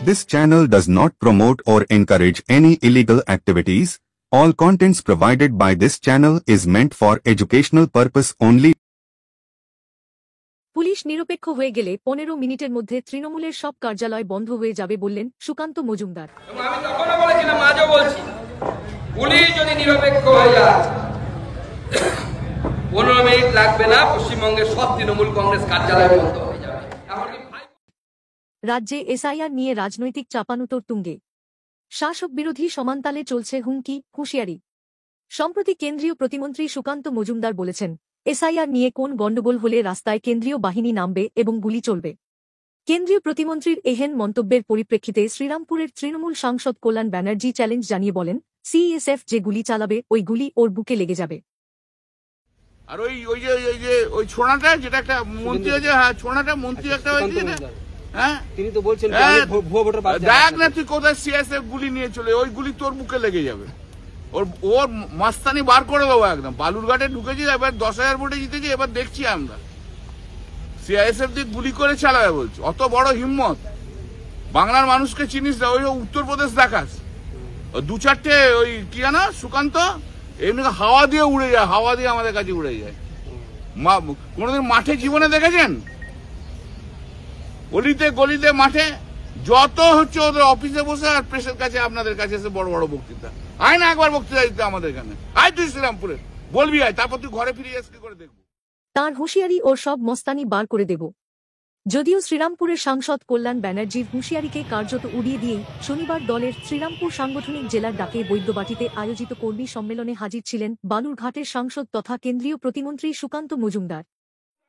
This channel does not promote or encourage any illegal activities. All contents provided by this channel is meant for educational purpose only. Police নিরপেক্ষ হয়ে গেলে 15 মিনিটের মধ্যে তৃণমূলের সব কার্যালয় বন্ধ হয়ে যাবে বললেন সুকান্ত মজুমদার। আমি তখনও বলেছিলাম, আজও বলছি, পুলিশ যদি নিরপেক্ষ হয়ে যায় 15 মিনিট লাগবে না, পশ্চিমবঙ্গের সব তৃণমূল কংগ্রেস কার্যালয় বন্ধ হয়ে যাবে। রাজ্যে এসআইআর নিয়ে রাজনৈতিক চাপানুতোর তুঙ্গে। শাসক বিরোধী সমান্তালে চলছে হুঁশিয়ারি। সম্প্রতি কেন্দ্রীয় প্রতিমন্ত্রী সুকান্ত মজুমদার বলেছেন, এসআইআর নিয়ে কোন গণ্ডগোল হলে রাস্তায় কেন্দ্রীয় বাহিনী নামবে এবং গুলি চলবে। কেন্দ্রীয় প্রতিমন্ত্রীর এহেন মন্তব্যের পরিপ্রেক্ষিতে শ্রীরামপুরের তৃণমূল সাংসদ কল্যাণ ব্যানার্জি চ্যালেঞ্জ জানিয়ে বলেন, সিএসএফ যে গুলি চালাবে ওই গুলি ওর বুকে লেগে যাবে। আর ওই ছোড়াটা যেটা একটা মন্ত্রী আছে, হ্যাঁ ছোড়াটা মন্ত্রী একটা হয়েছে না, হ্যাঁ তিনি তো বলছেন দেখ না তুই কোথায় সিএসএফ গুলি নিয়ে চলে, ওই গুলি তোর বুকে লেগে যাবে। ওর মাস্তানি বার করে দেবো একদম। বালুরঘাটে ঢুকেছি, এবার 10,000 ভোটে জিতেছি, এবার দেখছি আমরা সিআইএসএফ দিয়ে গুলি করে চালাবে বলছি। অত বড় হিম্মত! বাংলার মানুষকে চিনিস না, ওই উত্তরপ্রদেশ দেখাস, 2-4টে ওই কি জানা সুকান্ত এমনি হাওয়া দিয়ে উড়ে যায়, হাওয়া দিয়ে আমাদের কাছে উড়ে যায়। কোনোদিন মাঠে জীবনে দেখেছেন? গলিতে গলিতে মাঠে যত হচ্ছে ওদের অফিসে বসে আর প্রেসের কাছে আপনাদের কাছে এসে বড় বড় বক্তৃতা। আয় না একবার বক্তৃতা দিতে আমাদের এখানে, আয় তুই শ্রীরামপুরে বলবি, আয়, তারপর তুই ঘরে ফিরে এসে কি করে দেখবো। তার হুঁশিয়ারি ওর সব মস্তানি বার করে দেব। যদিও শ্রীরামপুরের সাংসদ কল্যাণ ব্যানার্জির হুঁশিয়ারিকে কার্যত উড়িয়ে দিয়েই শনিবার দলের শ্রীরামপুর সাংগঠনিক জেলার ডাকে বৈদ্যবাটিতে আয়োজিত কর্মী সম্মেলনে হাজির ছিলেন বালুরঘাটের সাংসদ তথা কেন্দ্রীয় প্রতিমন্ত্রী সুকান্ত মজুমদার।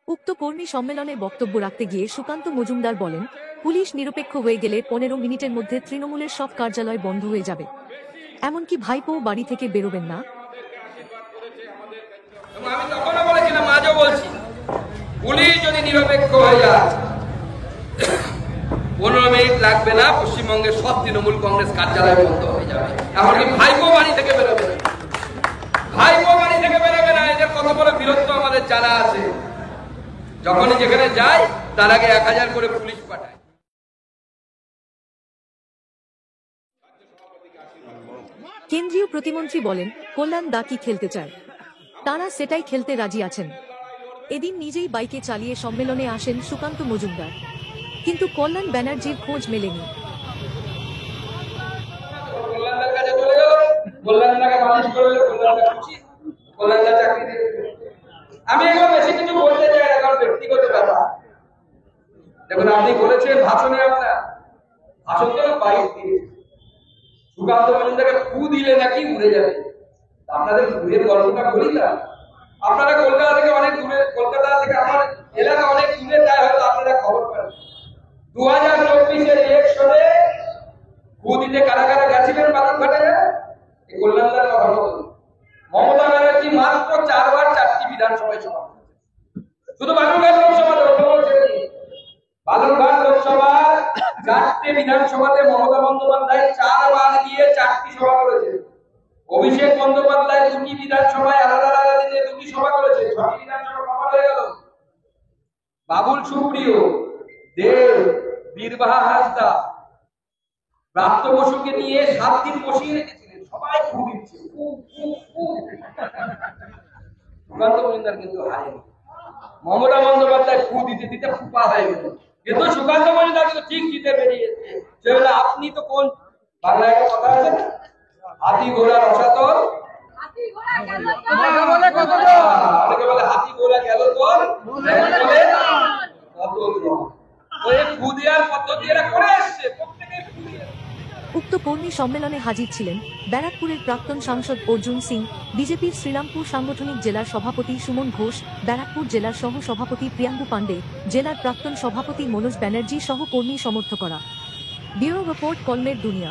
উক্ত কর্মী সম্মেলনে বক্তব্য রাখতে গিয়ে সুকান্ত মজুমদার বলেন, পুলিশ নিরপেক্ষ হয়ে গেলে 15 মিনিটের মধ্যে তৃণমূলের সব কার্যালয় বন্ধ হয়ে যাবে। এমনকি ভাইপো বাড়ি থেকে বেরোবেন না। আমি তখনও বলেছিলাম, আজও বলছি, পুলিশ যদি নিরপেক্ষ হয়ে যায় 15 মিনিট লাগবে না, পশ্চিমবঙ্গের সব তৃণমূল কংগ্রেস কার্যালয় বন্ধ হয়ে যাবে। এমনকি ভাইপো বাড়ি থেকে বেরোবে না, ভাইপো বাড়ি থেকে বেরোবে না। এদের কত বড় বীরত্ব আমাদের জানা আছে। যখনই যেখানে যায় তার আগে 1000 করে পুলিশ পাঠায়। কেন্দ্রীয় প্রতিমন্ত্রী বলেন, কল্যাণ দা কি খেলতে চায়, তারা সেটাই খেলতে রাজি আছেন। এদিন নিজেই বাইকে চালিয়ে সম্মেলনে আসেন সুকান্ত মজুমদার, কিন্তু কল্যাণ ব্যানার্জির খোঁজ মেলেনি। আমি এখন বেশি কিছু বলতে চাই না, কারণ ব্যক্তিগত ব্যাপার। দেখুন, আপনি বলেছেন ভাষণে, আপনার ভাষণ তো 22 দিন সুকান্ত মজুমদারকে ফু দিলে নাকি উড়ে যাবে। আপনাদের ফুয়ের গল্পটা বলি না, আপনারা কলকাতা থেকে অনেক দূরে, কলকাতা থেকে আমার এলাকা অনেক দূরে যায়, হয়তো আপনারা খবর পান। 2024-এর ইলেকশনে ফু দিতে কারা কারা গেছিলেন বালুরঘাটে? এই কল্যাণদার কথা বলুন। মমতা ব্যানার্জি মাত্র 4 বার 4টি বিধানসভায় সভা, শুধু বালুরঘাট লোকসভা, বালুরঘাট লোকসভার 4টে বিধানসভাতে মমতা বন্দ্যোপাধ্যায় 4 বার গিয়ে 4টি সভা করেছে। অভিষেক বন্দ্যোপাধ্যায় 2টি বিধানসভায় আলাদা আলাদা দিনে 2টি সভা করেছে, 6টি বিধানসভা কভার হয়ে গেল। বাবুল সুপ্রিয়, দেব, বীরবাহা হাসদা, প্রাপ্ত বসুকে নিয়ে 7 দিন বসিয়ে রেখেছিলেন, সবাই খুব দিচ্ছে। সুকান্ত মজুমদার কিন্তু হারেনি। মমতা বন্দ্যোপাধ্যায় ফু দিতে দিতে ফুপা হয়ে গেল, কিন্তু সুকান্ত মজুমদার কিন্তু ঠিক জিতে বেরিয়েছে। সেবেলা আপনি তো কোন বাংলায় একটা কথা আছে না, হাতি ঘোড়া রসাতল, অনেকে বলে হাতি ঘোড়া গেল তোর ফু দেওয়ার পদ্ধতি এরা করে আসছে। উক্ত কর্মী সম্মেলনে হাজির ছিলেন ব্যারাকপুরের প্রাক্তন সাংসদ অর্জুন সিং, বিজেপির শ্রীরামপুর সাংগঠনিক জেলার সভাপতি সুমন ঘোষ, ব্যারাকপুর জেলার সহ সভাপতি প্রিয়াঙ্কু পান্ডে, জেলার প্রাক্তন সভাপতি মনোজ ব্যানার্জি সহ কর্মী সমর্থকরা। ব্যুরো রিপোর্ট, কলমের দুনিয়া।